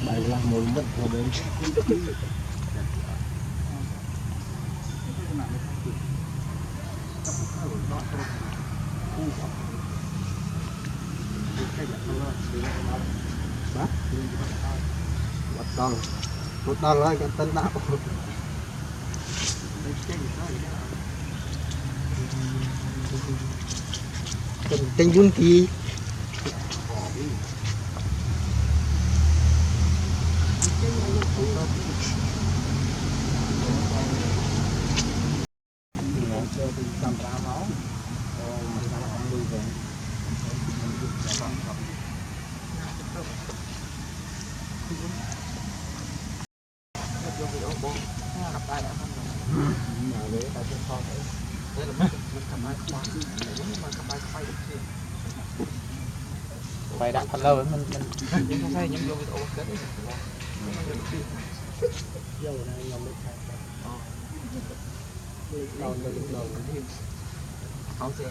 bài là một mất vào đấy bắt một đòn rồi cái tân đạo tình quân kỳ phải đặt phần lâu mình nhưng không phải những vô video kết không sẽ